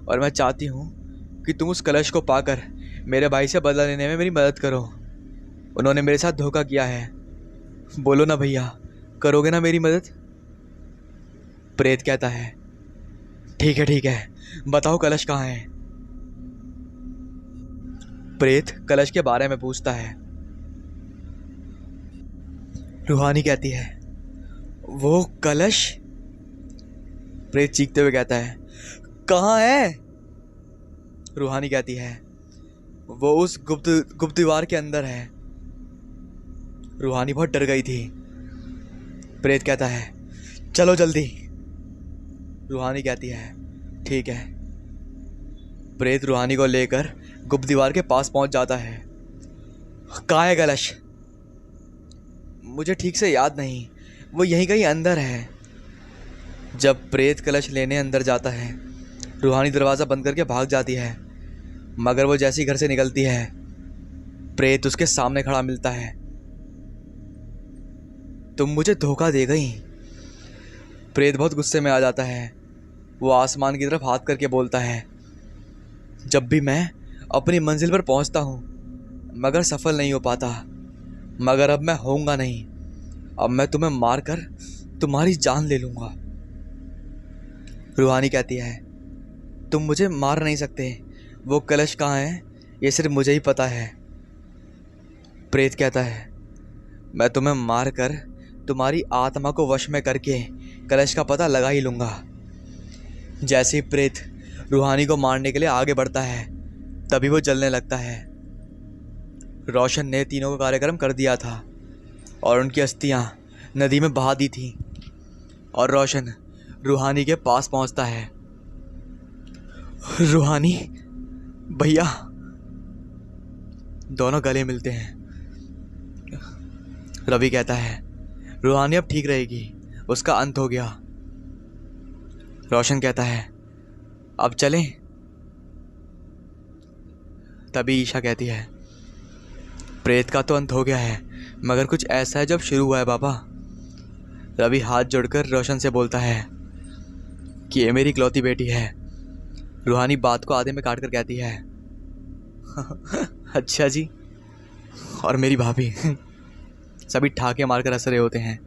और मैं चाहती हूँ कि तुम उस कलश को पाकर मेरे भाई से बदला लेने में मेरी मदद करो। उन्होंने मेरे साथ धोखा किया है। बोलो ना भैया, करोगे ना मेरी मदद। प्रेत कहता है, ठीक है, बताओ कलश कहाँ है। प्रेत कलश के बारे में पूछता है। रूहानी कहती है, वो कलश। प्रेत चीखते हुए कहता है, कहाँ है। रूहानी कहती है, वो उस गुप्त दीवार के अंदर है। रूहानी बहुत डर गई थी। प्रेत कहता है, चलो जल्दी। रूहानी कहती है, ठीक है। प्रेत रूहानी को लेकर गुप्त दीवार के पास पहुंच जाता है। कहाँ है कलश। मुझे ठीक से याद नहीं, वो यहीं कहीं अंदर है। जब प्रेत कलश लेने अंदर जाता है, रूहानी दरवाज़ा बंद करके भाग जाती है, मगर वो जैसे ही घर से निकलती है, प्रेत उसके सामने खड़ा मिलता है। तुम मुझे धोखा दे गई। प्रेत बहुत गुस्से में आ जाता है। वो आसमान की तरफ हाथ करके बोलता है, जब भी मैं अपनी मंजिल पर पहुंचता हूं, मगर सफल नहीं हो पाता, मगर अब मैं होऊंगा नहीं। अब मैं तुम्हें मारकर तुम्हारी जान ले लूंगा। रूहानी कहती है, तुम मुझे मार नहीं सकते। वो कलश कहाँ है ये सिर्फ मुझे ही पता है। प्रेत कहता है, मैं तुम्हें मार कर तुम्हारी आत्मा को वश में करके कलश का पता लगा ही लूँगा। जैसे ही प्रेत रूहानी को मारने के लिए आगे बढ़ता है, तभी वो जलने लगता है। रोशन ने तीनों का कार्यक्रम कर दिया था और उनकी अस्थियाँ नदी में बहा दी थी, और रोशन रूहानी के पास पहुंचता है। रूहानी, भैया। दोनों गले मिलते हैं। रवि कहता है, रूहानी अब ठीक रहेगी, उसका अंत हो गया। रोशन कहता है, अब चलें। तभी ईशा कहती है, प्रेत का तो अंत हो गया है, मगर कुछ ऐसा है जब शुरू हुआ है बाबा। रवि हाथ जोड़कर रोशन से बोलता है कि ये मेरी इकलौती बेटी है। रूहानी बात को आधे में काट कर कहती है, अच्छा जी, और मेरी भाभी सभी ठाके मार कर हंस रहे होते हैं।